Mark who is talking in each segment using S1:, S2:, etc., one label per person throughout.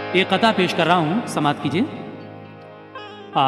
S1: एक कथा पेश कर रहा हूं, समाप्त कीजिए। आ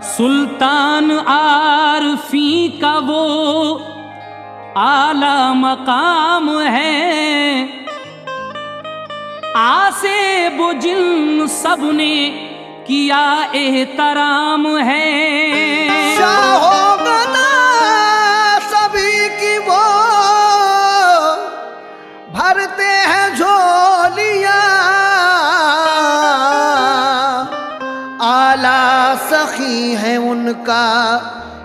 S1: सुल्तान आरफी का वो आला मकाम है, आसे बुजिन सबने किया एहतराम है।
S2: शाहोगना सभी की वो भरते हैं झोलियां, आला सखी है उनका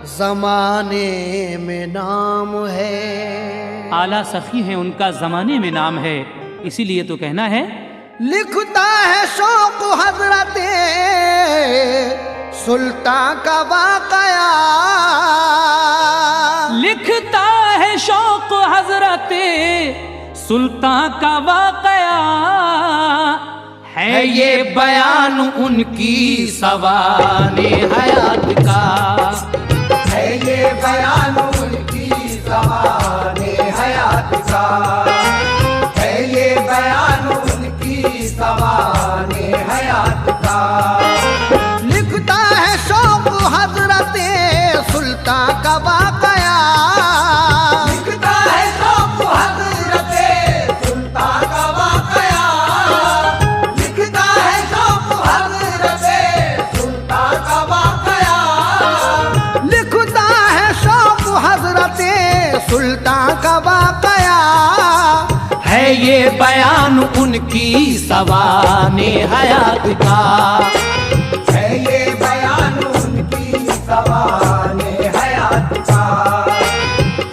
S2: जमाने में नाम है।
S1: आला सखी है उनका जमाने में नाम है, इसीलिए तो कहना है
S2: लिखता है शौक हजरते सुल्तान का वाकया,
S1: लिखता है शौक हजरते सुल्तान का वाकया, है ये बयान उनकी सवाने हयात का,
S2: है ये बयान उनकी सवाने हयात का, है ये बयान उनकी सवाने हयात का। लिखता है शौक हजरते सुल्तान का वाकया, लिखता है शौक हजरते सुल्तान का वाकया, लिखता है शौक हजरते सुल्तान का वाकया, लिखता है शौक हजरते सुल्तान का वाकया,
S1: है ये बयान उनकी सवाने हयात का,
S2: है ये बयान उनकी सवाने हयात का,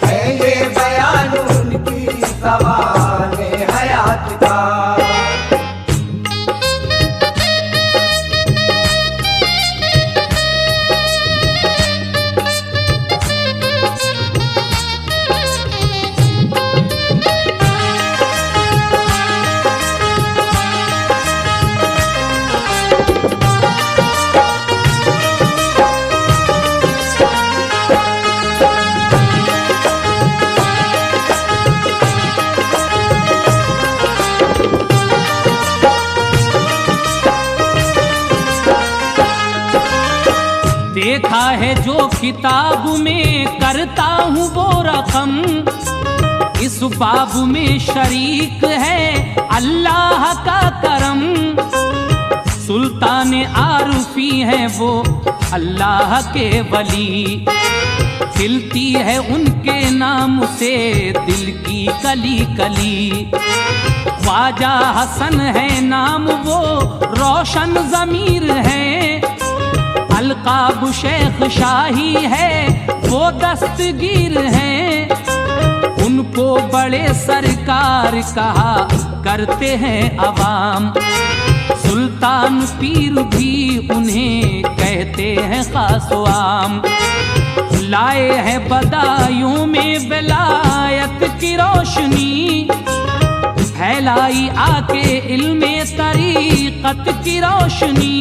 S2: है ये बयान उनकी सवाने हयात का।
S1: देखा है जो किताब में करता हूँ वो रकम, इस बाब में शरीक है अल्लाह का करम। सुल्तान आरफी है वो अल्लाह के वली, खिलती है उनके नाम से दिल की कली कली। ख्वाजा हसन है नाम वो रोशन ज़मीर है, अलकाब शेख शाही है वो दस्तगीर हैं। उनको बड़े सरकार कहा करते हैं अवाम, सुल्तान पीर भी उन्हें कहते हैं खासवाम। लाए हैं बदायूं में विलायत की रोशनी, फैलाई आके इल्मे तरीक़त की रोशनी।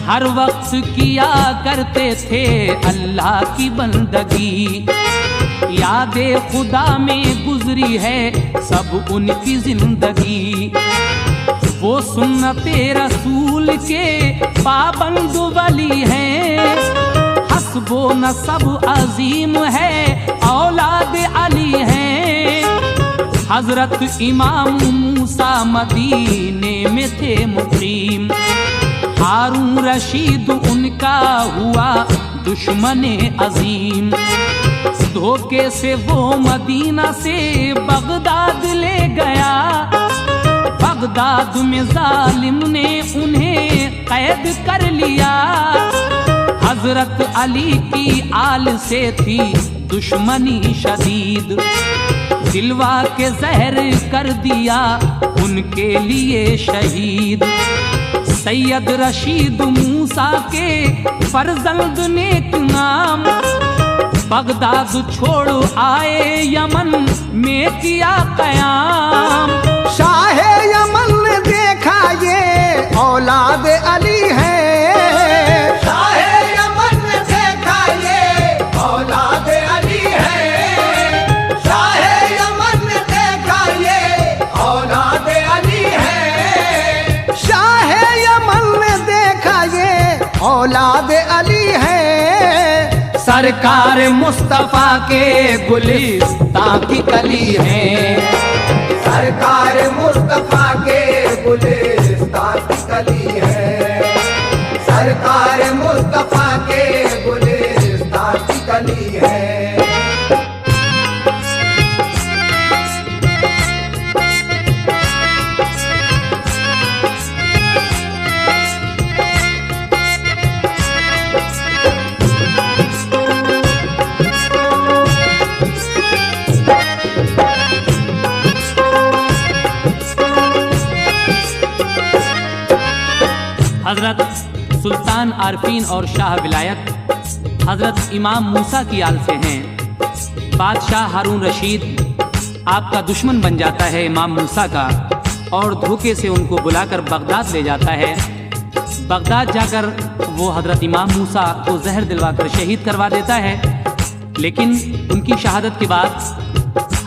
S1: हर वक्त किया करते थे अल्लाह की बंदगी, यादे खुदा में गुजरी है सब उनकी जिंदगी। वो सुन्नते रसूल के पाबंद वली हैं, हस्बो नसब अजीम है औलाद अली हैं। हजरत इमाम मूसा मदीने में थे मुकीम, हारून रशीद उनका हुआ दुश्मने अजीम। धोखे से वो मदीना से बगदाद ले गया, बगदाद में जालिम ने उन्हें कैद कर लिया। हजरत अली की आल से थी दुश्मनी शदीद, दिलवा के जहर कर दिया उनके लिए शहीद। सैयद रशीद मूसा के फर्जंद नेक नाम, बगदाद छोड़ आए यमन में किया कयाम।
S2: शाह यमन ने देखा ये औलाद अली है, शाह यमन ने देखा ये औलाद अली है, शाह यमन ने देखा ये औलाद अली है, शाह यमन ने देखा ये औलाद अली है।
S1: सरकार मुस्तफा के गुलिस्तां की कली है,
S2: सरकार मुस्तफा के गुलिस्तां की कली है, सरकार मुस्तफा के गुलिस्तां की कली है।
S1: हजरत सुल्तान आरफीन और शाह विलायत हजरत इमाम मूसा की आल से हैं। बादशाह हारून रशीद आपका दुश्मन बन जाता है इमाम मूसा का, और धोखे से उनको बुलाकर बगदाद ले जाता है। बगदाद जाकर वो हजरत इमाम मूसा को जहर दिलवाकर शहीद करवा देता है। लेकिन उनकी शहादत के बाद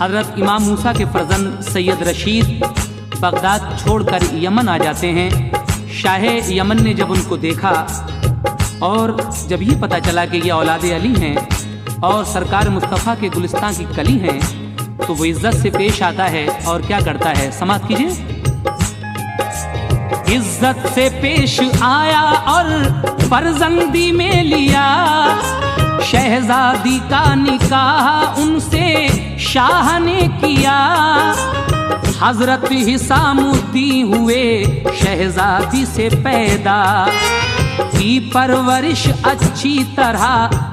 S1: हजरत इमाम मूसा के फर्जंद सैयद रशीद बगदाद छोड़कर यमन आ जाते हैं। शाह यमन ने जब उनको देखा और जब ये पता चला कि ये औलादे अली हैं और सरकार मुस्तफ़ा के गुलिस्तां की कली हैं, तो वो इज्जत से पेश आता है और क्या करता है, समाप्त कीजिए। इज्जत से पेश आया और फर्जंदी में लिया, शहजादी का निकाह उनसे शाह ने किया। हजरत हिसामुद्दीन हुए शहजादी से पैदा, की परवरिश अच्छी तरह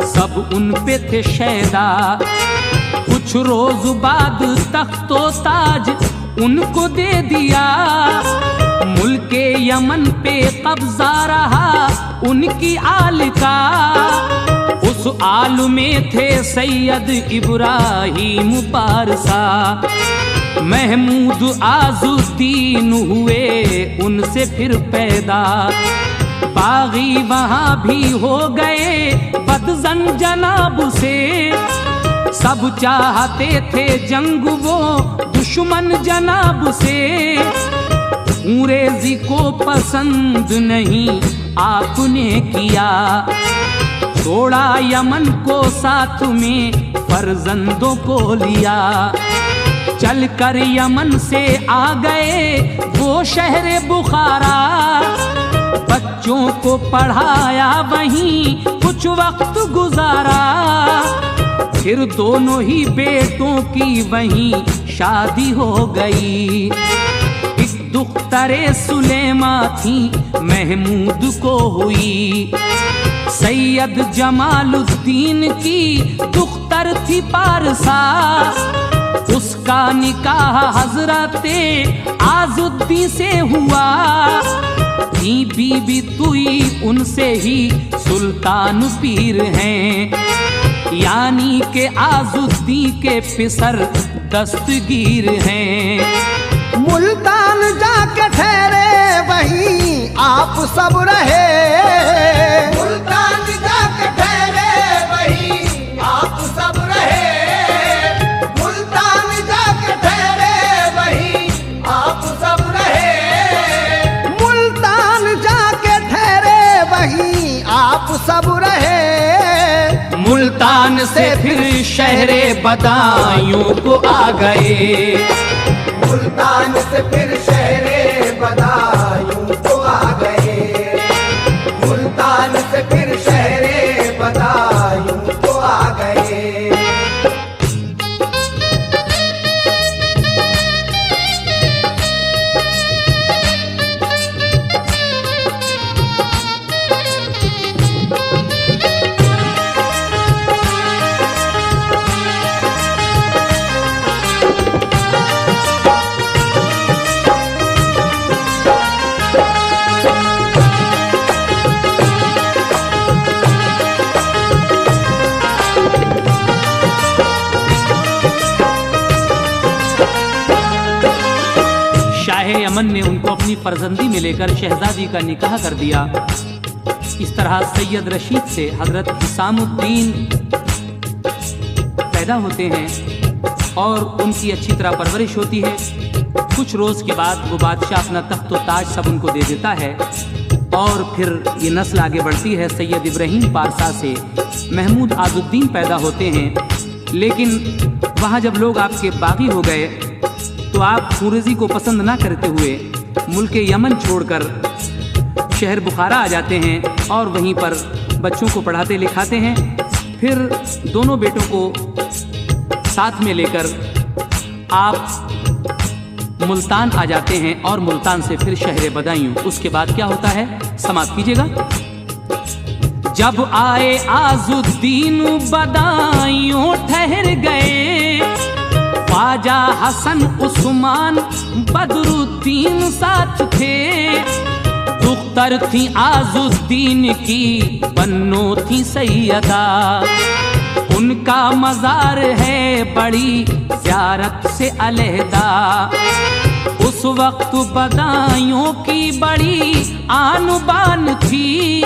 S1: सब उन पे थे शैदा। कुछ रोज बाद तख्तो ताज उनको दे दिया, मुल्के यमन पे कब्जा रहा उनकी आल का। उस आल में थे सैयद इब्राहिम पारसा, महमूद आजुद्दीन हुए उनसे फिर पैदा। बागी वहां भी हो गए बदजन जनाब से, सब चाहते थे जंग वो दुश्मन जनाब से। अंग्रेजी को पसंद नहीं आपने किया, छोड़ा यमन को साथ में फर्जंदों को लिया। चल कर यमन से आ गए वो शहर बुखारा, बच्चों को पढ़ाया वहीं कुछ वक्त गुजारा। फिर दोनों ही बेटों की वहीं शादी हो गई। एक दुख्तरे सुलेमा थी महमूद को हुई, सैयद जमालुद्दीन की दुख्तर थी पारसा। उसका निकाह हजरते आजुद्दीन से हुआ, बीबी तुई उनसे ही सुल्तान पीर हैं। यानी के आजुद्दीन के पिसर दस्तगीर हैं।
S2: मुल्तान जाके ठहरे वहीं आप सब रहे, मुल्तान जाके ठहरे वहीं आप सब रहे, मुल्तान जाके ठहरे वहीं आप सब रहे, मुल्तान जाके ठहरे वहीं आप सब रहे।
S1: मुल्तान से फिर शहरे बदायूं को आ गए,
S2: मुल्तान से फिर शहरे बदायूं को आ गए, मुल्तान से फिर शहरे बदायूं को आ गए।
S1: यमन ने उनको अपनी फर्जंदी में लेकर शहजादी का निकाह कर दिया। इस तरह सैयद रशीद से हजरत हिसामुद्दीन पैदा होते हैं और उनकी अच्छी तरह परवरिश होती है। कुछ रोज़ के बाद वो बादशाह अपना तख्त व ताज सब उनको दे देता है और फिर ये नस्ल आगे बढ़ती है। सैयद इब्राहिम पारसा से महमूद आजुद्दीन पैदा होते हैं, लेकिन वहाँ जब लोग आपके बागी हो गए तो आप खुरेजी को पसंद ना करते हुए मुल्क यमन छोड़कर शहर बुखारा आ जाते हैं और वहीं पर बच्चों को पढ़ाते लिखाते हैं। फिर दोनों बेटों को साथ में लेकर आप मुल्तान आ जाते हैं और मुल्तान से फिर शहर बदायूं। उसके बाद क्या होता है समाप्त कीजिएगा। जब आए आजुद्दीन बदायूं ठहर गए, ख्वाजा हसन उस्मान बदरुद्दीन साथ थे। दुख्तर थी आजुद्दीन की बन्नो थी सैयदा, उनका मज़ार है बड़ी ज़ियारत से अलहदा। उस वक्त बदायूं की बड़ी आन बान थी,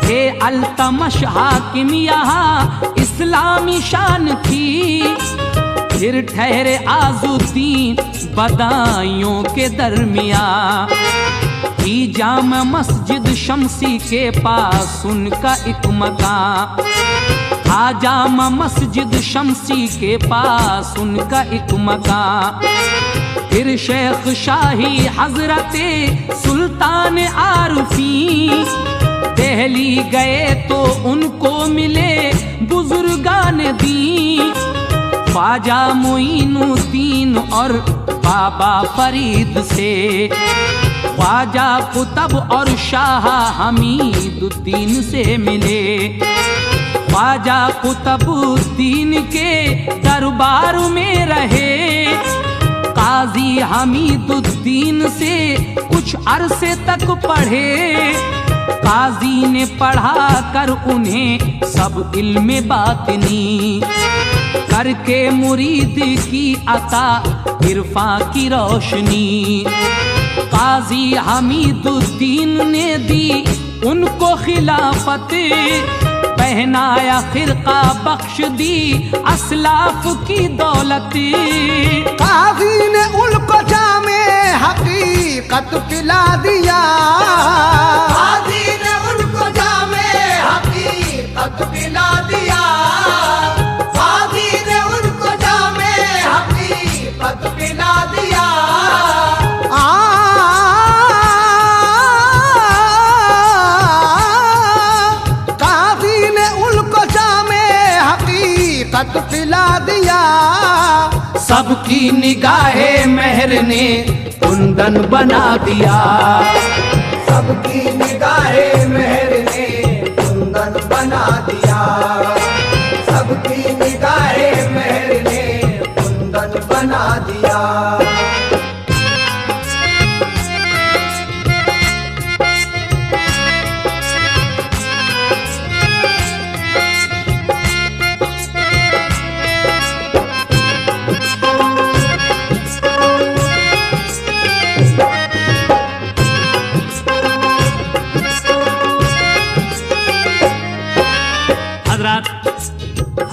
S1: थे अल्तमश हाकिम यहाँ इस्लामी शान थी। फिर ठहरे आजुद्दीन बदायूं के दरमियाँ, थी जामा मस्जिद शमसी के पास उनका एक मकान। था जामा मस्जिद शमसी के पास उनका एक मकान। फिर शेख शाही हजरते सुल्तान आरफी, दिल्ली गए तो उनको मिले बुजुर्गान दी। ख्वाजा मोइनुद्दीन और बाबा फरीद से, ख्वाजा कुतब और शाह हमीदुद्दीन से मिले। ख्वाजा कुतुबुद्दीन के दरबार में रहे, काजी हमीदुद्दीन से कुछ अरसे तक पढ़े। काजी ने पढ़ा कर उन्हें सब इल्म बातिनी, करके मुरीद की अता इरफा की रोशनी। काजी हमीदुद्दीन ने दी उनको खिलाफत, पहनाया खिरका बख्श दी असलाफ की दौलत।
S2: काजी ने उनको जामे हकीकत पिला दिया, काजी ने उनको जामे हकीकत पिला दिया। काजी ने उनको जामे हकीकत पिला दिया। काजी ने उनको जामे हकीकत पिला दिया। सबकी निगाहे मेहर ने कुंदन बना दिया, सबकी निगाहे मेहर ने कुंदन बना दिया। सबकी निगाहे मेहर ने कुंदन बना दिया।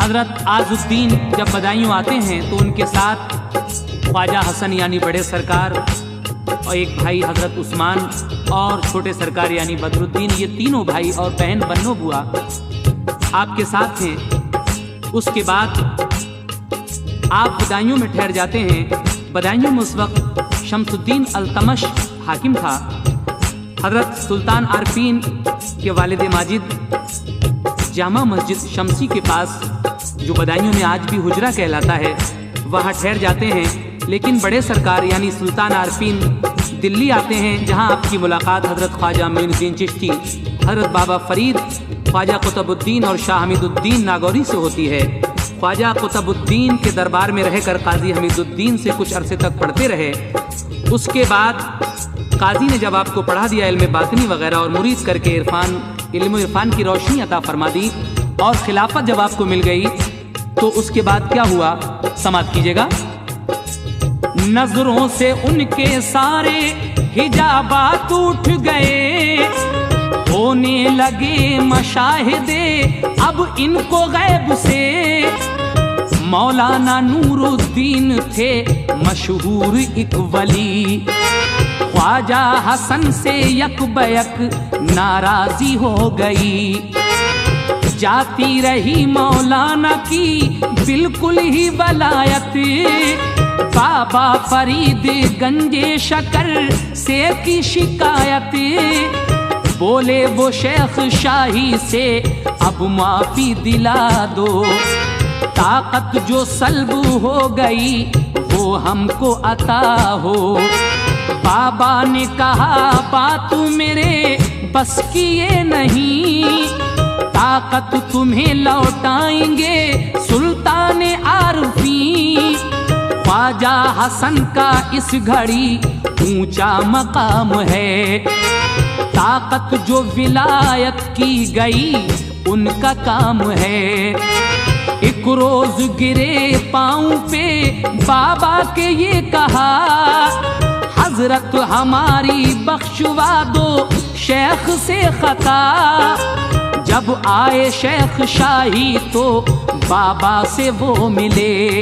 S1: हजरत आजुद्दीन जब बदायूं आते हैं तो उनके साथ ख्वाजा हसन यानी बड़े सरकार और एक भाई हजरत उस्मान और छोटे सरकार यानी बदरुद्दीन, ये तीनों भाई और बहन बन्नो बुआ आपके साथ हैं। उसके बाद आप बदायूं में ठहर जाते हैं। बदायूं में उस वक्त शमसुद्दीन अल्तमश हाकिम था। हजरत सुल्तान आरफीन के वालिद माजिद जामा मस्जिद शमसी के पास, जो बदायूं में आज भी हुजरा कहलाता है, वहाँ ठहर जाते हैं। लेकिन बड़े सरकार यानी सुल्तान आरफीन दिल्ली आते हैं, जहाँ आपकी मुलाकात हजरत ख्वाजा मोइनुद्दीन चिश्ती, हजरत बाबा फरीद, ख्वाजा कुतुबुद्दीन और शाह हमीदुद्दीन नागौरी से होती है। ख्वाजा कुतुबुद्दीन के दरबार में रहकर काजी हमीदुद्दीन से कुछ अरसे तक पढ़ते रहे। उसके बाद काजी ने जब आपको पढ़ा दिया इल्म बातिनी वगैरह और मुरीद करके इल्म इरफान की रोशनी अता फरमा दी और खिलाफत जब आपको मिल गई तो उसके बाद क्या हुआ समाप्त कीजिएगा। नजरों से उनके सारे हिजाबात उठ गए, होने लगे मशाहिदे अब इनको गैब से। मौलाना नूरुद्दीन थे मशहूर एक वली, ख्वाजा हसन से यकबयक नाराजी हो गई। जाती रही मौलाना की बिल्कुल ही वलायत, बाबा फरीद गंजे शकर से की शिकायत। बोले वो शेख शाही से अब माफी दिला दो, ताकत जो सल्ब हो गई वो हमको अता हो। बाबा ने कहा बात मेरे बस की ये नहीं, ताकत तुम्हें लौटाएंगे सुल्तान आरफी। ख्वाजा हसन का इस घड़ी ऊंचा मकाम है, ताकत जो विलायत की गई उनका काम है। एक रोज गिरे पांव पे बाबा के ये कहा, हजरत हमारी बख्शवा दो शेख से खता। जब आए शेख शाही तो बाबा से वो मिले,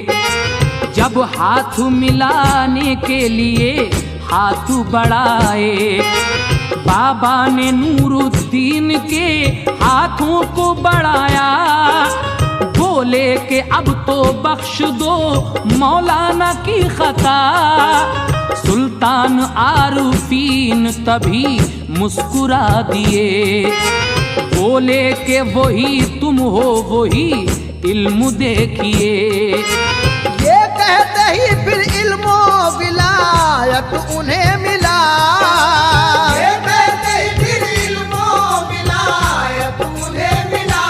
S1: जब हाथ मिलाने के लिए हाथ बढ़ाए, बाबा ने नूरुद्दीन के हाथों को बढ़ाया। बोले कि अब तो बख्श दो मौलाना की खता। सुल्तान आरफीन तभी मुस्कुरा दिए, बोले कि वही तुम हो वही इल्म देखिए।
S2: ये कहते ही फिर इल्मो विलायत उन्हें मिला, ये कहते ही फिर इल्मो विलायत उन्हें मिला,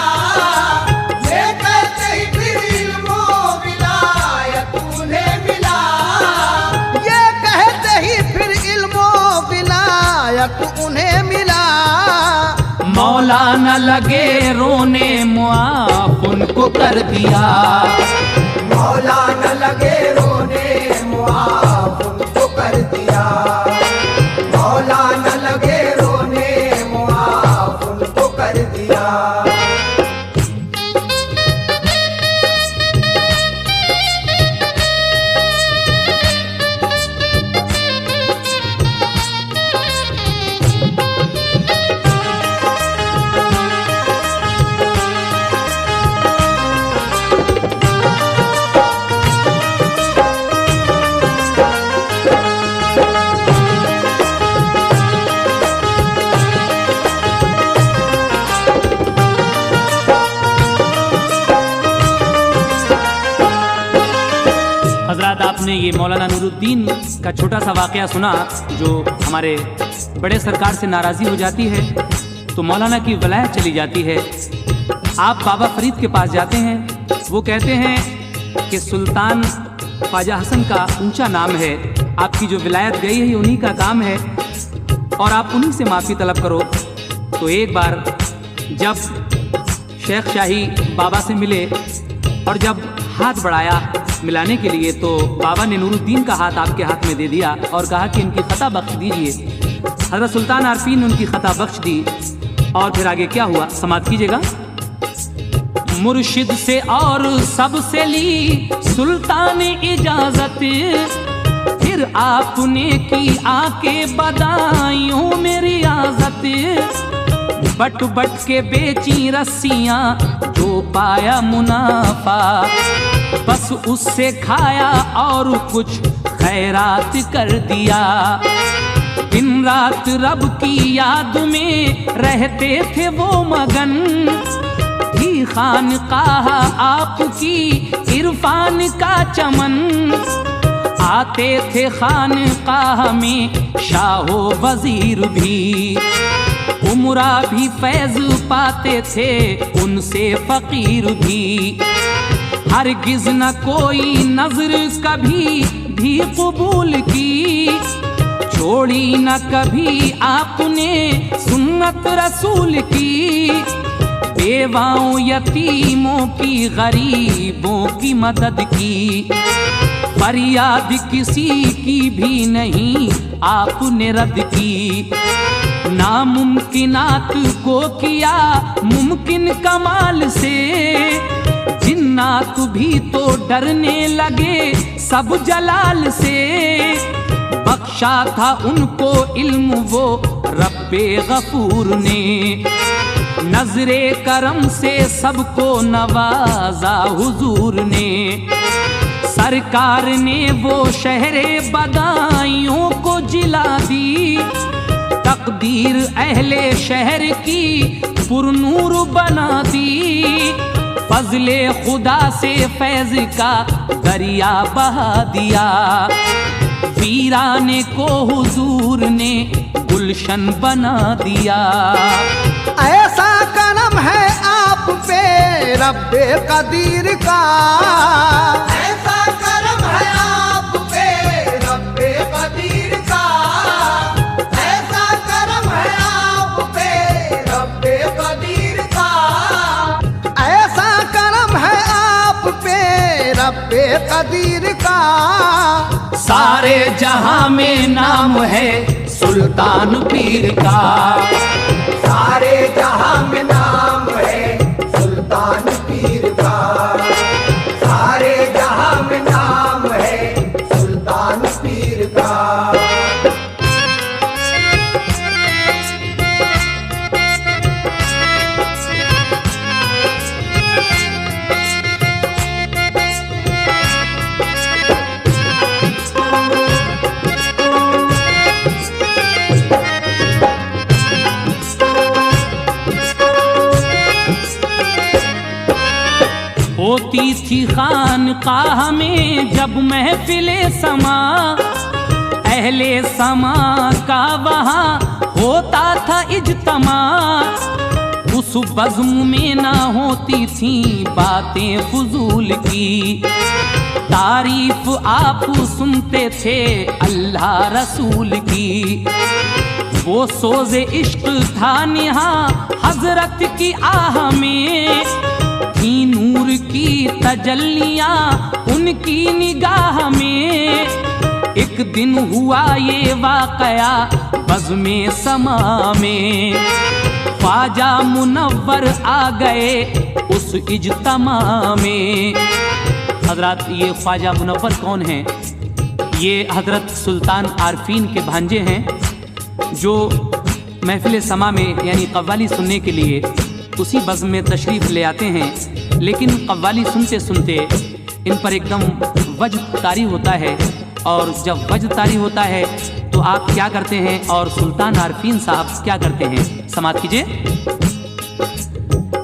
S2: ये कहते ही फिर इल्मो विलायत उन्हें मिला, ये कहते ही फिर इल्मो विलायत उन्हें मिला।
S1: मौलाना लगे रोने मुआफ उनको कर दिया,
S2: मौलाना लगे रोने मुआफ उनको कर दिया, मौलाना लगे रोने मुआफ उनको कर दिया।
S1: आपने ये मौलाना नूरुद्दीन का छोटा सा वाकया सुना, जो हमारे बड़े सरकार से नाराज़ी हो जाती है तो मौलाना की वलायत चली जाती है। आप बाबा फरीद के पास जाते हैं, वो कहते हैं कि सुल्तान ख्वाजा हसन का ऊंचा नाम है, आपकी जो विलायत गई है उन्हीं का काम है और आप उन्हीं से माफ़ी तलब करो। तो एक बार जब शेख शाही बाबा से मिले और जब हाथ बढ़ाया मिलाने के लिए, तो बाबा ने नूरुद्दीन का हाथ आपके हाथ में दे दिया और कहा कि इनकी खता बख्श दीजिए। हज़रत सुल्तान आरफीन ने उनकी खता बख्श दी और फिर आगे क्या हुआ समाप्त कीजिएगा। मुर्शिद से और सबसे ली सुल्तान इजाजत, फिर आपने की आके बदायूं में रियाजत। बट बट के बेची रस्सियां जो पाया मुनाफा, बस उससे खाया और कुछ खैरात कर दिया। दिन रात रब की याद में रहते थे वो मगन, ही खानकाह आपकी इरफान का चमन। आते थे खानकाह में शाहो वजीर भी, उमरा भी फैज पाते थे उनसे फकीर भी। हरगिज न कोई नजर कभी भी कबूल की, छोड़ी न कभी आपने सुन्नत रसूल की। बेवाओं यतीमों की गरीबों की मदद की, फरियाद किसी की भी नहीं आपने रद्द की, नामुमकिनात को किया मुमकिन कमाल से। जिन्नात भी तो डरने लगे सब जलाल से, बख्शा था उनको इल्म वो रब्बे गफूर ने, नजरे करम से सबको नवाजा हुजूर ने। सरकार ने वो शहरे बदायूं को जिला दी, तकदीर अहले शहर की पुरनूर बना दी। फजले खुदा से फैज का दरिया बहा दिया, वीराने को हुजूर ने गुलशन बना दिया।
S2: ऐसा करम है आप पे रब्बे कदीर का, ऐसा करम है आप पे रब्बे कदीर का, ऐसा करम है आप पे रब्बे कदीर का, ऐसा करम है आप पे रब्बे कदीर का।
S1: सारे जहां में नाम है सुल्तान पीर का,
S2: सारे जहां में नाम है सुल्तान पीर का, सारे जहां में नाम है सुल्तान पीर का।
S1: होती थी खानकाह में जब महफिले समा, अहले समा का वहाँ होता था इज्तमा। उस बज़्म में ना होती थी बातें फजूल की, तारीफ आप सुनते थे अल्लाह रसूल की। वो सोज़े इश्क था निहा हजरत की आह में, थी नूर की तजल्लियां उनकी निगाह में। एक दिन हुआ ये वाकया बज़्मे समा में, ख्वाजा मुनव्वर आ गए उस इज्तमा में। हजरत ये ख्वाजा मुनव्वर कौन हैं? ये हजरत सुल्तान आरफीन के भांजे हैं, जो महफिल समा में यानी कव्वाली सुनने के लिए उसी बज़्म में तशरीफ़ ले आते हैं। लेकिन कव्वाली सुनते सुनते इन पर एकदम वज्द तारी होता है, और जब वज्द तारी होता है तो आप क्या करते हैं और सुल्तान आरफीन साहब क्या करते हैं? समात कीजिए।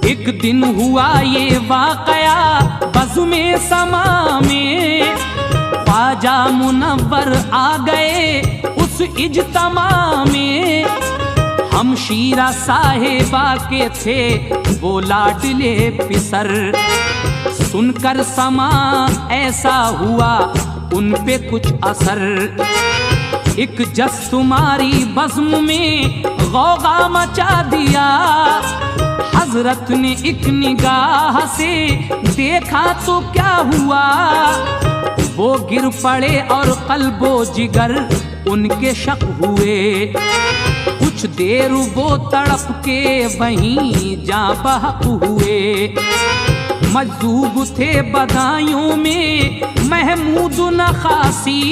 S1: एक दिन हुआ ये वाकया बज़्मे समा में, ख्वाजा मुनव्वर आ गए उस इज्तमा में। हम शीरा साहिबा के थे वो लाडले पिसर, सुनकर समा ऐसा हुआ उन पे कुछ असर। एक जस तुम्हारी बज़्म में गौगा मचा दिया, हजरत ने एक निगाह से देखा तो क्या हुआ। वो गिर पड़े और कल्बो जिगर उनके शक हुए, कुछ देर वो तड़प के वहीं जा बहक हुए। मजदूब थे बदायूं में महमूद नखासी,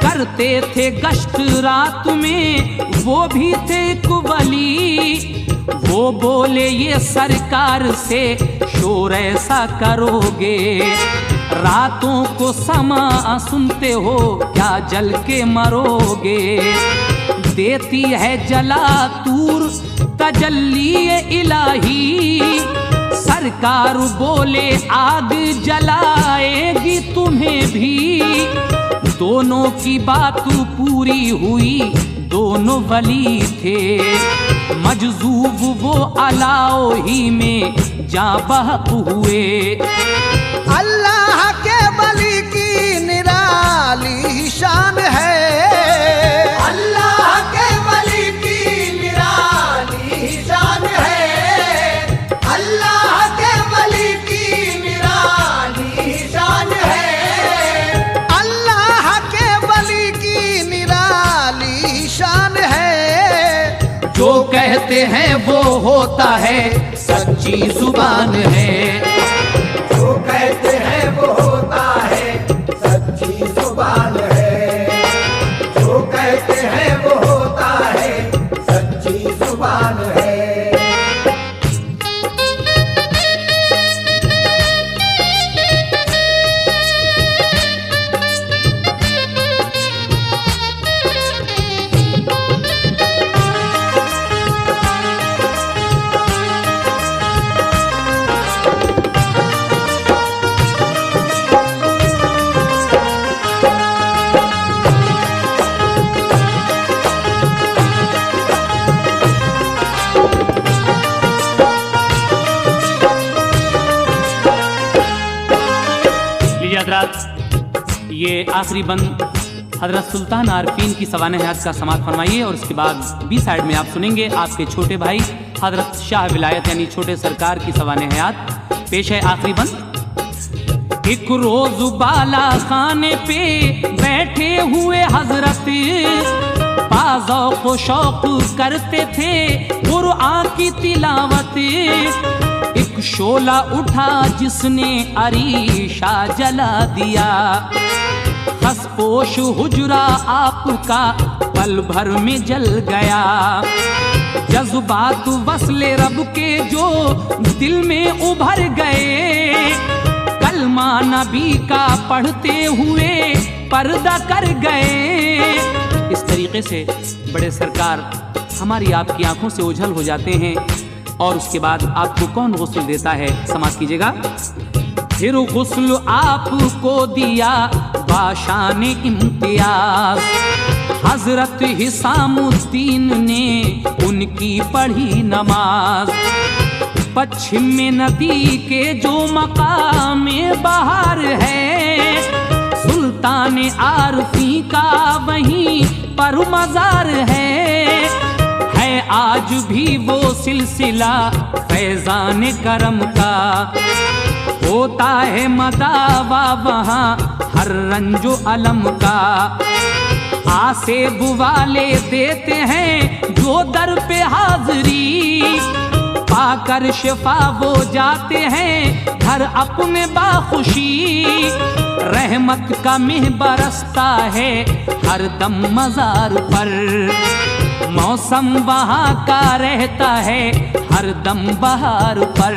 S1: करते थे गश्त रात में वो भी थे एक वली। वो बोले ये सरकार से शोर ऐसा करोगे, रातों को समा सुनते हो क्या जल के मरोगे। देती है जला तूर तजल्ली इलाही, सरकार बोले आग जलाएगी तुम्हें भी। दोनों की बात पूरी हुई, दोनों वली थे मजजूब, वो अलाओ ही में जा बहक हुए।
S2: अल्लाह के वली की निराली शान है, अल्लाह के वली की निराली शान है, अल्लाह के वली की निराली शान है।
S1: हैं वो होता है, सच्ची जुबान है।
S2: जो कहते हैं वो होता है, सच्ची जुबान है। जो कहते हैं वो होता है, सच्ची जुबान है।
S1: ये आखिरी बंद हजरत सुल्तान आरफीन की सवाने हयात का समाअत फरमाइए और उसके बाद बी साइड में आप सुनेंगे आपके छोटे भाई हजरत शाह विलायत यानी छोटे सरकार की सवाने हयात। पेश है आखिरी बंद। एक रोज बाला खाने पे बैठे हुए हजरत पाज़ौक़ शौक़ करते थे कुरआन की तिलावत। एक शोला उठा जिसने अरीशा जला दिया, खसपोश हुजरा आपका पल भर में जल गया। जज्बात वस्ले रब के जो दिल में उभर गए, कलमा नबी का पढ़ते हुए पर्दा कर गए। इस तरीके से बड़े सरकार हमारी आपकी आंखों से ओझल हो जाते हैं। और उसके बाद आपको कौन गुस्ल देता है, समाज कीजिएगा। फिर गुस्ल आपको दिया बाशान इम्तियाज, हजरत हिसामुद्दीन ने उनकी पढ़ी नमाज। पश्चिम में नदी के जो मकाम बहार है, सुल्तान आरफी का वहीं पर मजार है आज भी वो सिलसिला फैजान करम का। होता है मदावा वहाँ हर रंजो अलम का। आसे बुवाले देते हैं जो दर पे हाजरी, पाकर शिफा वो जाते हैं घर अपने बाखुशी। रहमत का मेह बरसता है हर दम मजार पर, मौसम वहाँ का रहता है हर दम बहार पर।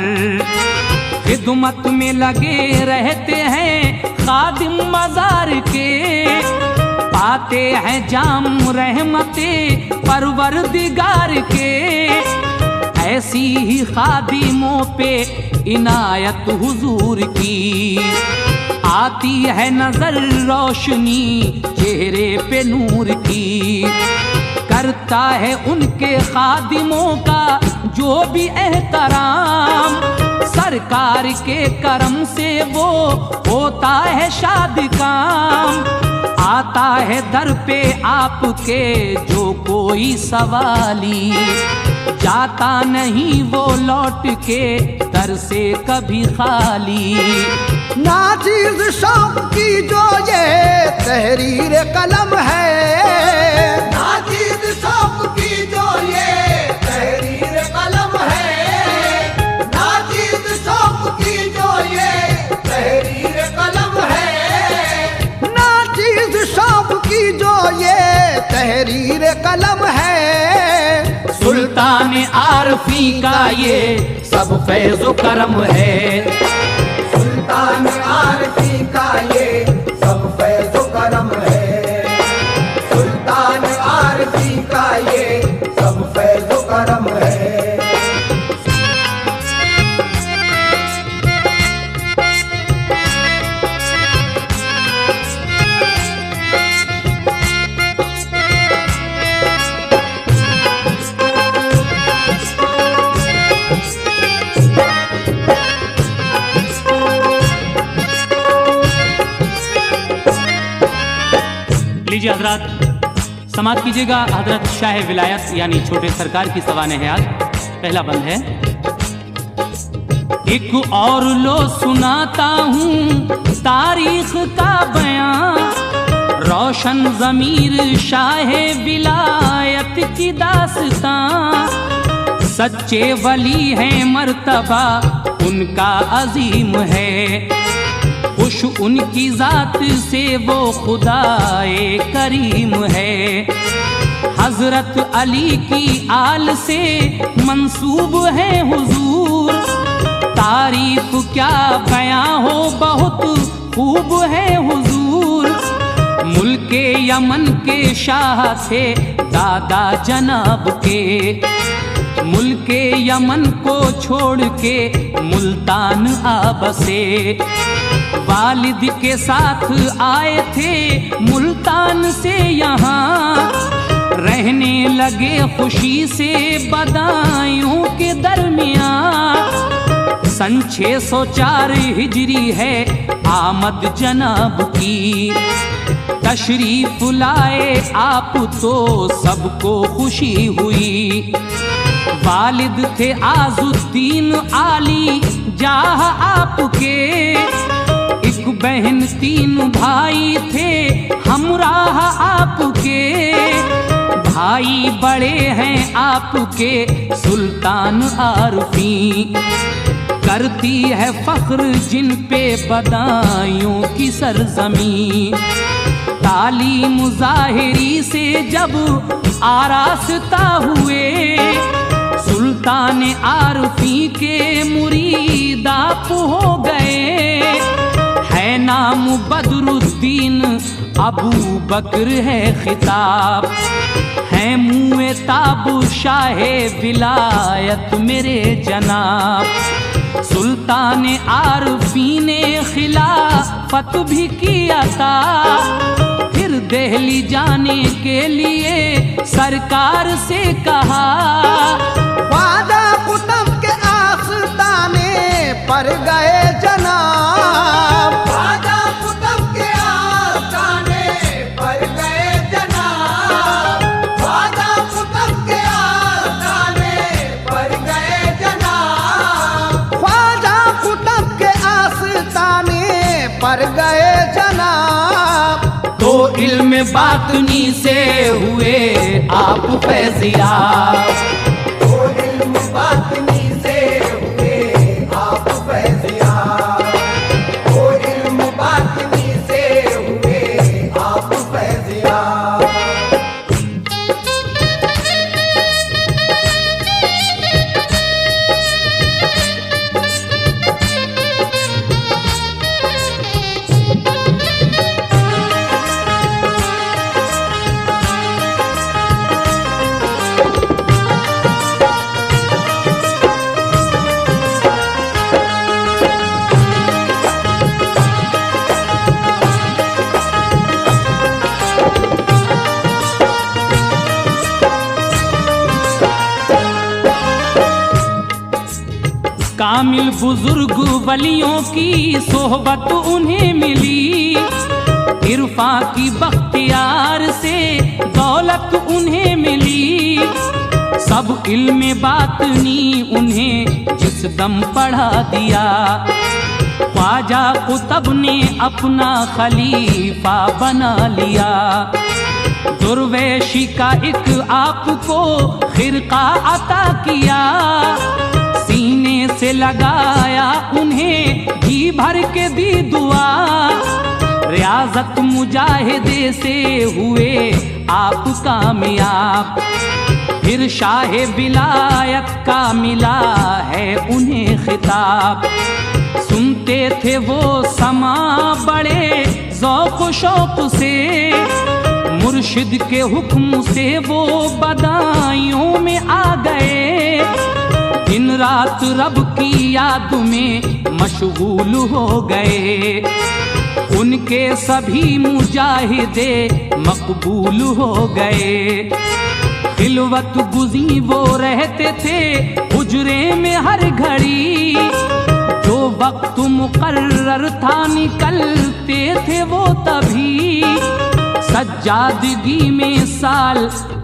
S1: खिदमत में लगे रहते हैं खादिम मजार के, पाते हैं जाम रहमते परवरदिगार के। ऐसी ही खादिमों पे इनायत हुजूर की, आती है नजर रोशनी चेहरे पे नूर की। करता है उनके खादिमों का जो भी एहतराम, सरकार के करम से वो होता है शाद काम। आता है दर पे आपके जो कोई सवाली, जाता नहीं वो लौट के दर से कभी खाली।
S2: नाचीज शौक की जो ये तहरीर कलम है, नाचीज शौक की जो ये तहरीर कलम है, नाचीज शौक की जो ये तहरीर कलम है, नाचीज शौक की जो ये तहरीर कलम है।
S1: सुल्तान आरफी का ये सब फैज़ो करम है,
S2: सुल्तान आरफी का ये सब फैज़ो करम है, सुल्तान आरफी का ये सब फैज़ो करम है।
S1: लीजिए हजरत समाअत कीजिएगा। हजरत शाह विलायत यानी छोटे सरकार की सवाने हयात। पहला बंद है। एक और लो सुनाता हूँ तारीख का बयां, रोशन ज़मीर शाह विलायत की दास्तां। सच्चे वली हैं मर्तबा उनका अजीम है, खुश उनकी जात से वो खुदाए करीम है। हजरत अली की आल से मंसूब है हुजूर, तारीफ क्या बयां हो बहुत खूब है हुजूर। मुल्के यमन के शाह थे दादा जनाब के, मुल्के यमन को छोड़ के मुल्तान आ बसे। वालिद के साथ आए थे मुल्तान से यहाँ, रहने लगे खुशी से बदायूं के दरमियाँ। सन 604 हिजरी है आमद जनाब की, तशरीफ लाए आप तो सबको खुशी हुई। वालिद थे आजुद्दीन आली जाह आपके, एक बहन 3 भाई थे हमराह आपके। भाई बड़े हैं आपके सुल्तान आरफी, करती है फख्र जिन पे बदायूं की सरजमी। तालीम ज़ाहिरी से जब आरास्ता हुए, सुल्तान आरफी के मुरीद आप हो गए। है नाम बदरुद्दीन अबू बकर है खिताब, है मुए ताबू शाहे विलायत मेरे जनाब। सुल्तान आरफी ने खिलाफत भी किया था, फिर दिल्ली जाने के लिए सरकार से कहा।
S2: ख्वाजा कुतुब के आस्ताने पर गए जनाब, ख्वाजा कुतुब के आस्ताने पर गए जनाब, ख्वाजा कुतुब के आस्ताने पर गए जनाब, ख्वाजा कुतुब के आस्ताने पर गए जनाब।
S1: तो इल्म बातनी से हुए आप फैज़याब,
S2: तो इल्म बातनी से हुए आप फैज़याब, तो इल्म बातनी से हुए आप फैज़याब।
S1: कामिल बुजुर्ग वलियों की सोहबत उन्हें मिली, इरफा की बख्तियार से दौलत उन्हें मिली। सब इल्म बातनी उन्हें जिस दम पढ़ा दिया, ख्वाजा कुतुब ने अपना खलीफा बना लिया। दुर्वेशी का एक आपको खिरका अता किया, सीने से लगाया उन्हें घी भर के दी दुआ। रियाजत मुजाहिदे से हुए आप कामयाब, फिर शाह विलायत का मिला है उन्हें खिताब। सुनते थे वो समा बड़े ज़ौक़ शौक़ से, मुर्शिद के हुक्म से वो बदायूं में आ गए। दिन रात रब की याद में मशगूल हो गए, उनके सभी मुजाहिदे मकबूल हो गए। खिलवत गुज़ी वो रहते थे हुजरे में हर घड़ी, जो वक्त मुकर्रर था निकलते थे वो तभी। सज्जादगी में साल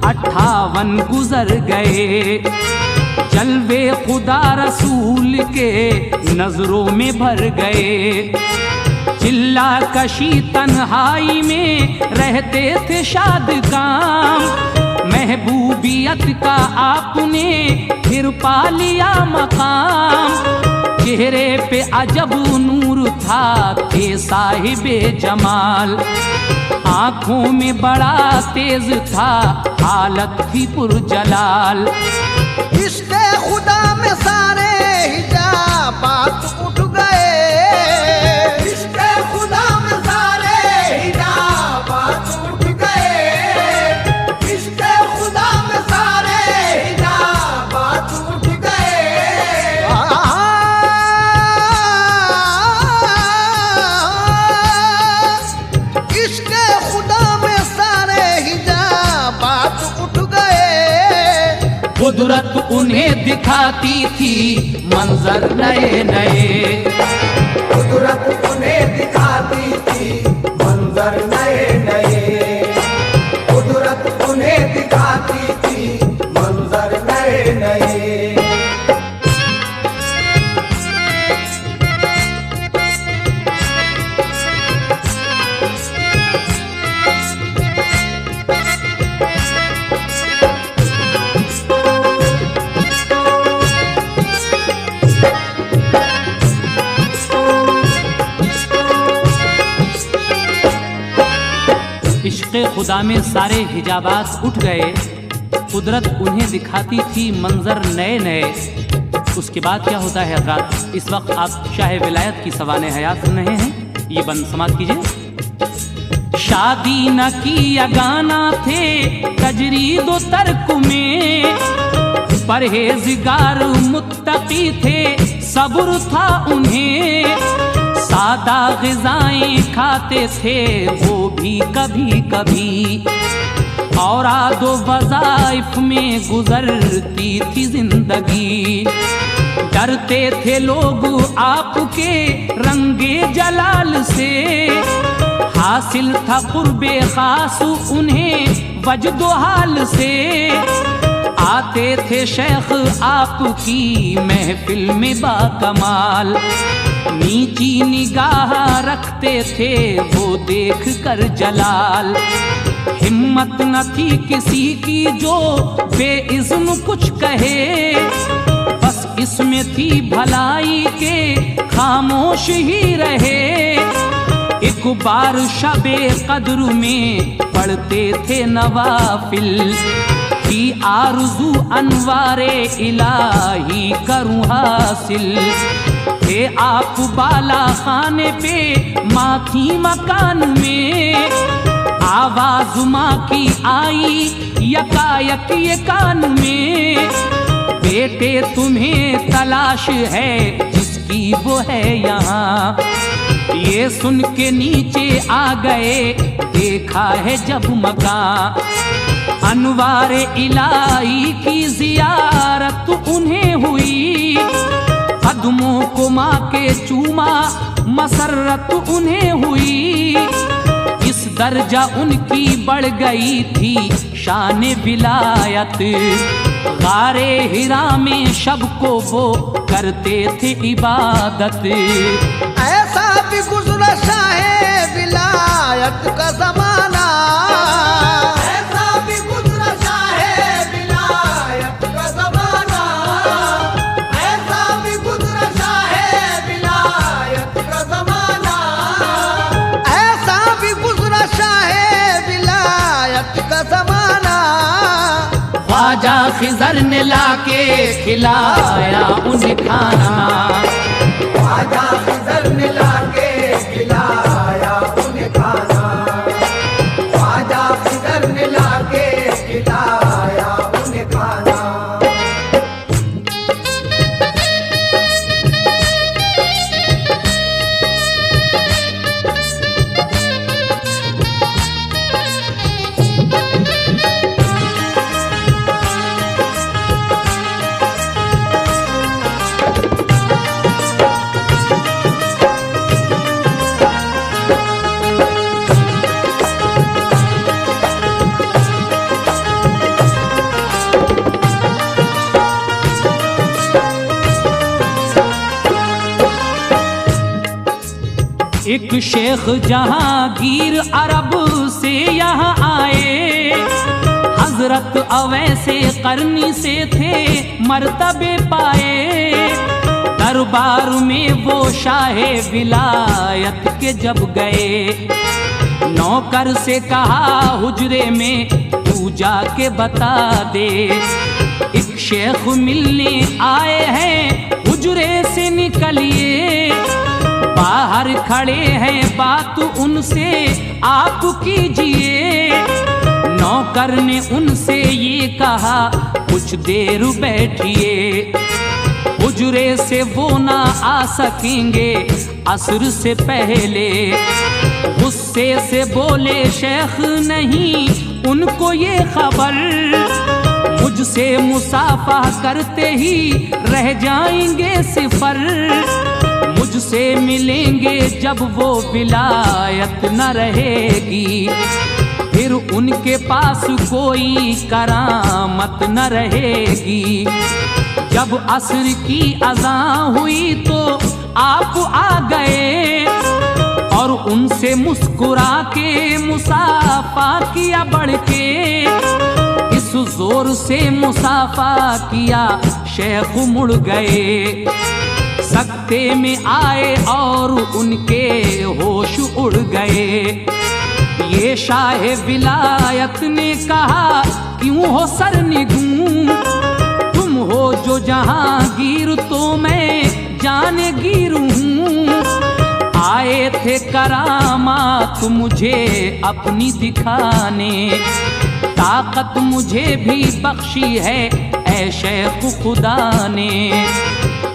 S1: 58 गुजर गए, जलवे खुदा रसूल के नजरों में भर गए। चिल्ला कशी तन्हाई में रहते थे शाद काम, महबूबियत का आपने फिर पा लिया मकाम। चेहरे पे अजब नूर था, थे साहिबे जमाल। आंखों में बड़ा तेज था, हालत थी पुरजलाल।
S3: इश्क़े खुदा में सारे हिजाबात उठ गए।
S2: इश्क़े खुदा में सारे हिजाबात उठ गए। इश्क़े खुदा में सारे हिजाबात उठ गए।
S3: इश्क़े खुदा में सारे हिजाबात उठ गए।
S1: कुदरत उन्हें दिखाती थी मंजर नए नए।
S2: कुदरत उन्हें दिखाती थी मंजर नए नए। कुदरत उन्हें दिखाती थी मंजर नए नए।
S1: इश्क़े खुदा में सारे हिजाबात उठ गए। कुदरत उन्हें दिखाती थी मंजर नए नए। उसके बाद क्या होता है हज़रात? इस वक्त आप शाह विलायत की सवाने हयात सुन रहे हैं, ये बंद समाप्त कीजिए। शादी न की अगाना थे तजरीद व तर्क में, परहेज़गार मुत्तकी थे, सब्र था उन्हें। सादा ग़िज़ाएं खाते थे वो भी कभी कभी, औरादो वज़ाइफ में गुज़रती थी ज़िंदगी। डरते थे लोग आपके रंगे जलाल से, हासिल था क़ुर्बे ख़ास उन्हें वजदो हाल से। आते थे शेख आपकी महफिल में बाकमाल, नीची निगाह रखते थे वो देख कर जलाल। हिम्मत न थी किसी की जो बेइज़्न कुछ कहे, बस इसमें थी भलाई के खामोश ही रहे। एक बार शबे कद्र में पढ़ते थे नवाफिल, की आरज़ू अनवारे इलाही करूँ हासिल। थे आप बाला खाने पे माथी मकान में, आवाज माँ की आई यकायक ये कान में। बेटे तुम्हें तलाश है जिसकी वो है यहाँ, ये सुन के नीचे आ गए देखा है जब मकान। अनवारे इलाही की जियारत उन्हें हुई, कदमों को माँ के चूमा मसरत उन्हें हुई। इस दर्जा उनकी बढ़ गई थी शान विलायत, गारे हिरा में शब को वो करते थे इबादत।
S3: ऐसा भी गुज़रा शाहे विलायत का ज़माना,
S2: ऐसा भी गुज़रा शाहे विलायत का ज़माना। ऐसा भी गुज़रा शाहे विलायत का ज़माना।
S3: ऐसा भी गुज़रा शाहे विलायत का ज़माना।
S1: ख्वाजा खिज़र ने लाके खिलाया उन्हें खाना,
S2: ख्वाजा खिज़र ने लाके खिलाया उन्हें खाना। ख्वाजा खिज़र ने लाके खिलाया उन्हें खाना।
S1: एक शेख जहांगीर अरब से यहाँ आए, हजरत अवैसे करनी से थे मर्तबे पाए, दरबार में वो शाहे विलायत के जब गए, नौकर से कहा हुजरे में तू जाके बता दे, एक शेख मिलने आए हैं हुजरे से निकलिए, बाहर खड़े हैं बात उनसे आप कीजिए। नौकर ने उनसे ये कहा कुछ देर बैठिए, हुजरे से वो ना आ सकेंगे असर से पहले। गुस्से से बोले शेख नहीं उनको ये खबर, मुझसे मुसाफा करते ही रह जाएंगे सिफर, मुझसे मिलेंगे जब वो विलायत न रहेगी, फिर उनके पास कोई करामत न रहेगी। जब असर की अज़ान हुई तो आप आ गए और उनसे मुस्कुरा के मुसाफा किया बढ़ के, इस जोर से मुसाफा किया शेख मुड़ गए, सकते में आए और उनके होश उड़ गए। ये शाहे विलायत ने कहा क्यों हो सरनिगूं, तुम हो जो जहांगीर तो मैं जानगीर हूँ, आए थे करामात मुझे अपनी दिखाने, ताकत मुझे भी बख्शी है ऐ शेख खुदा ने।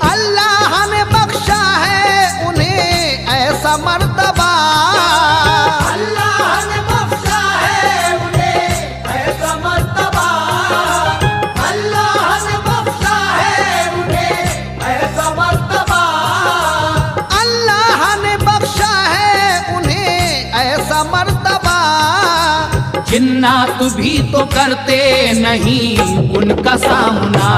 S3: अल्लाह ने बख्शा है उन्हें ऐसा मर्तबा,
S2: अल्लाह ने बख्शा है उन्हें ऐसा मर्तबा, अल्लाह ने बख्शा है उन्हें ऐसा मर्तबा,
S3: अल्लाह ने बख्शा है उन्हें ऐसा मर्तबा।
S1: जिन्नात भी तो करते नहीं उनका सामना,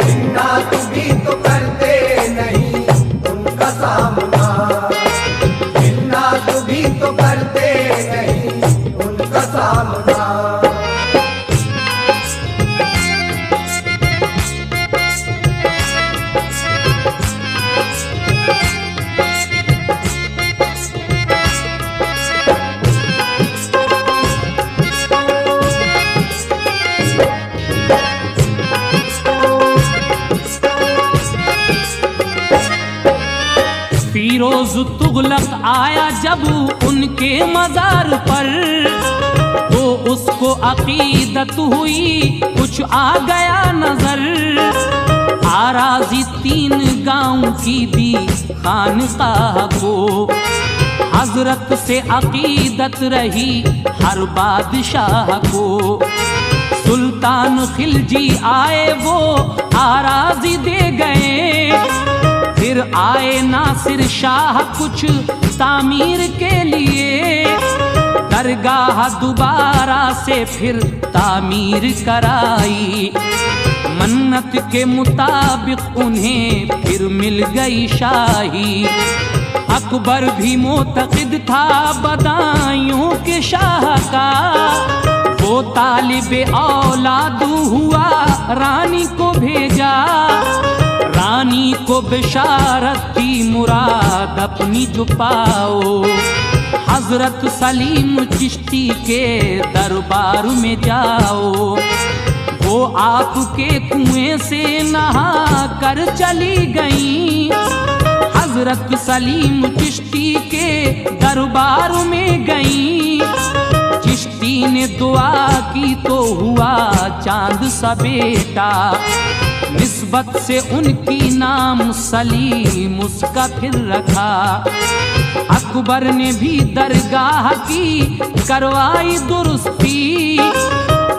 S2: जिन्नात भी तो करते नहीं उनका सामना, जिन्नात भी तो करते नहीं उनका सामना।
S1: फिरोज तुगलक आया जब उनके मजार पर, तो उसको अकीदत हुई कुछ आ गया नजर, आराजी 3 गांव की दी खानकाह को, हजरत से अकीदत रही हर बादशाह को। सुल्तान खिलजी आए वो आराजी दे गए, फिर आए नासिर शाह कुछ तामीर के लिए, दरगाह दोबारा से फिर तामीर कराई, मन्नत के मुताबिक उन्हें फिर मिल गई शाही। अकबर भी मोतक़िद था बदायूं के शाह का, वो तालिबे औलाद हुआ रानी को भेजा, रानी को बिशारत की मुराद अपनी जो पाओ, हजरत सलीम चिश्ती के दरबार में जाओ, वो आपके कुएं से नहा कर चली गई, हजरत सलीम चिश्ती के दरबार में गई, चिश्ती ने दुआ की तो हुआ चांद सा बेटा, निस्बत से उनकी नाम सलीम उसका फिर रखा। अकबर ने भी दरगाह की करवाई दुरुस्ती,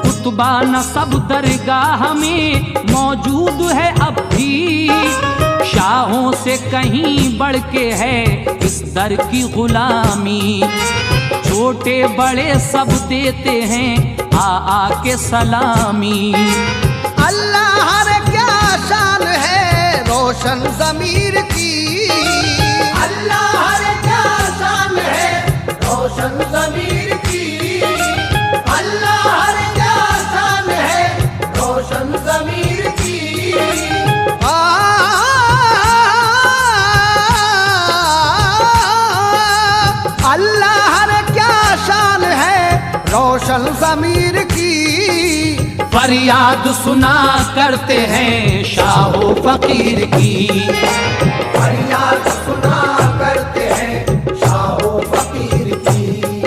S1: कुतबा नसब दरगाह में मौजूद है अब भी, शाहों से कहीं बढ़ के है इस दर की गुलामी, छोटे बड़े सब देते हैं आ के सलामी।
S3: अल्लाह रे क्या शान है रोशन ज़मीर की,
S2: अल्लाह रे क्या शान है रोशन ज़मीर की, अल्लाह रे क्या
S1: फरियाद सुना करते हैं शाहो फकीर की।
S2: फरियाद सुना करते हैं शाहो फकीर की।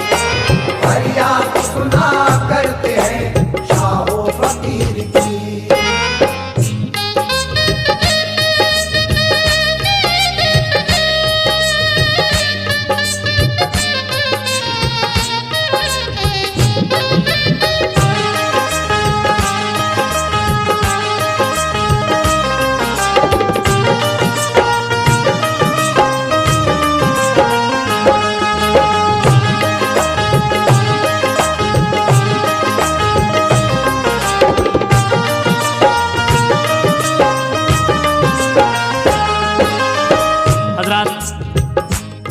S2: फरियाद सुना करते हैं शाहो फकीर की।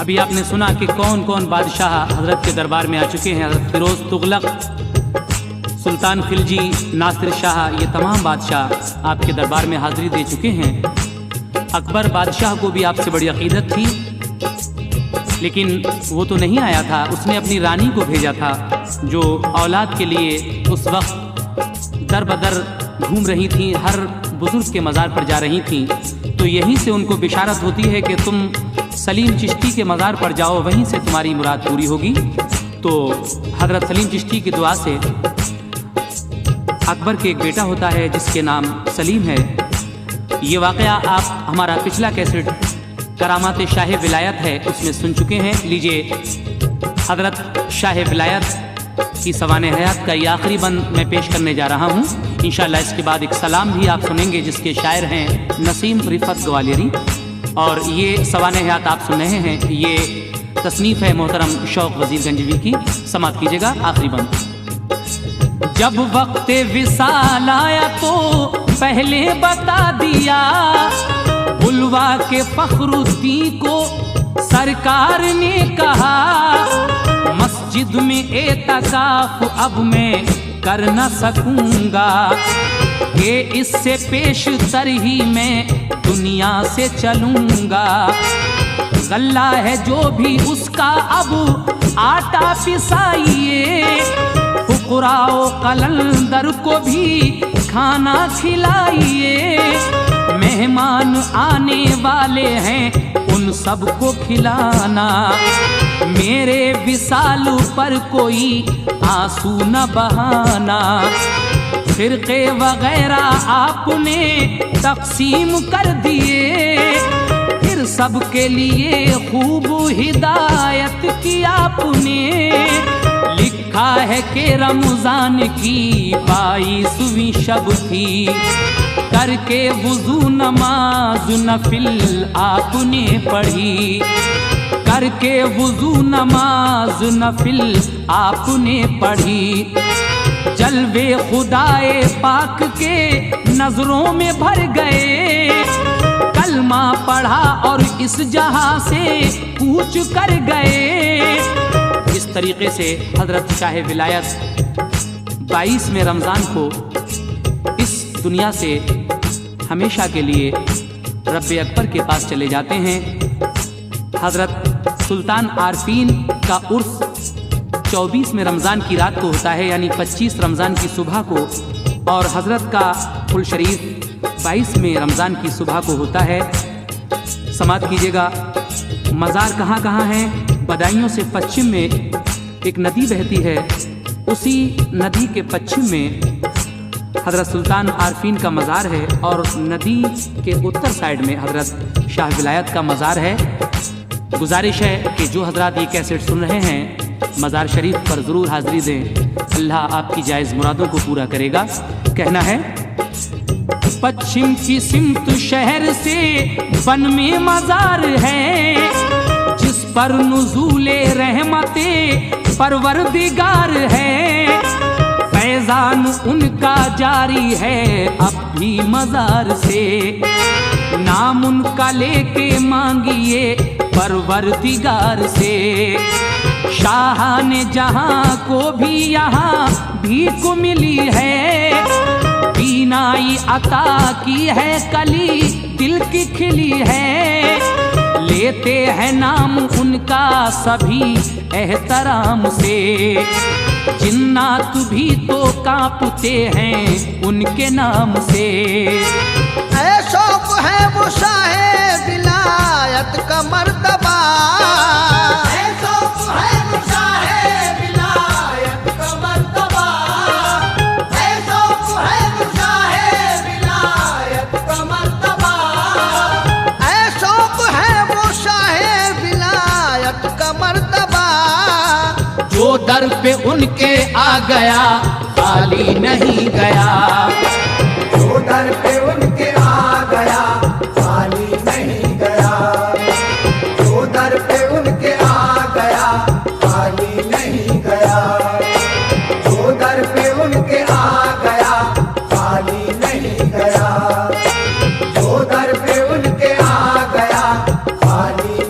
S1: अभी आपने सुना कि कौन कौन बादशाह हजरत के दरबार में आ चुके हैं। हजरत फिरोज तुगलक, सुल्तान खिलजी, नासिर शाह, ये तमाम बादशाह आपके दरबार में हाजिरी दे चुके हैं। अकबर बादशाह को भी आपसे बड़ी अकीदत थी, लेकिन वो तो नहीं आया था। उसने अपनी रानी को भेजा था, जो औलाद के लिए उस वक्त दर बदर घूम रही थी, हर बुजुर्ग के मज़ार पर जा रही थी। तो यहीं से उनको बिशारत होती है कि तुम सलीम चिश्ती के मज़ार पर जाओ, वहीं से तुम्हारी मुराद पूरी होगी। तो हज़रत सलीम चिश्ती की दुआ से अकबर के एक बेटा होता है जिसके नाम सलीम है। ये वाक़या आप हमारा पिछला कैसेट करामात शाह विलायत है उसमें सुन चुके हैं। लीजिए, हज़रत शाह विलायत की सवाने हयात का ये आखिरी बंद मैं पेश करने जा रहा हूँ। इंशाअल्लाह इसके बाद एक सलाम भी आप सुनेंगे जिसके शायर हैं नसीम रिफत ग्वालियरी, और ये सवाने हयात आप सुन रहे हैं। ये तसनीफ़ है मोहतरम शौक वज़ीर गंजवी की। समात कीजिएगा आखिरी बंद। जब वक्त विसाल आया तो पहले बता दिया, बुलवा के फखरुद्दीन को सरकार ने कहा, मस्जिद में एतकाफ अब मैं कर न सकूंगा, कि इससे पेश तर ही मैं दुनिया से चलूंगा। गल्ला है जो भी उसका अब आटा पिसाइए, फुकराओ कलंदर को भी खाना खिलाइए, मेहमान आने वाले हैं उन सबको खिलाना, मेरे विसाल पर कोई आंसू न बहाना। फिरके वगैरह आपने तकसीम कर दिए, फिर सबके लिए खूब हिदायत की आपने। लिखा है कि रमजान की 22वीं शब थी, करके वुजू नमाज नफिल आपने पढ़ी, करके वुजू नमाज नफिल आपने पढ़ी। जलवे खुदाए पाक के नजरों में भर गए, कलमा पढ़ा और इस जहां से कूच कर गए। इस तरीके से हजरत शाह विलायत 22वें रमज़ान को इस दुनिया से हमेशा के लिए रब्बे अकबर के पास चले जाते हैं। हजरत सुल्तान आरफीन का उर्स 24वें रमज़ान की रात को होता है, यानी 25 रमज़ान की सुबह को, और हजरत का फुल शरीफ 22वें रमज़ान की सुबह को होता है। समात कीजिएगा। मज़ार कहाँ कहाँ हैं? बदायूं से पश्चिम में एक नदी बहती है, उसी नदी के पश्चिम में हजरत सुल्तान आरफीन का मज़ार है, और नदी के उत्तर साइड में हजरत शाह विलायत का मज़ार है। गुजारिश है कि जो हजरात ये कैसेट सुन रहे हैं मज़ार शरीफ पर ज़रूर हाज़िरी दें, अल्लाह आपकी जायज़ मुरादों को पूरा करेगा। कहना है, पश्चिम की सिमत शहर से बन में मज़ार है, जिस पर नुज़ूले रहमते परवरदिगार है, फैज़ान उनका जारी है अब भी मज़ार से, नाम उनका लेके मांगिए परवरदिगार से। शाह ने जहां को भी यहाँ भीख मिली है, बीनाई अता की है कली दिल की खिली है, लेते हैं नाम उनका सभी एहतराम से। जिन्नात भी तो कांपते हैं उनके नाम से।
S3: ऐ शौक है वो शाहे विलायत का मर्तबा,
S2: ऐसा है वो शाहे विलायत का मर्तबा, ऐसा है वो शाहे विलायत का मर्तबा।
S3: ऐ शौक है वो शाहे विलायत का मर्तबा।
S1: जो दर पे उनके आ गया खाली नहीं गया।
S2: जो दर पे उनके आ गया खाली नहीं गया। जो दर पे उनके आ गया खाली नहीं गया। जो दर पे उनके आ गया खाली नहीं गया। जो दर पे उनके आ गया खाली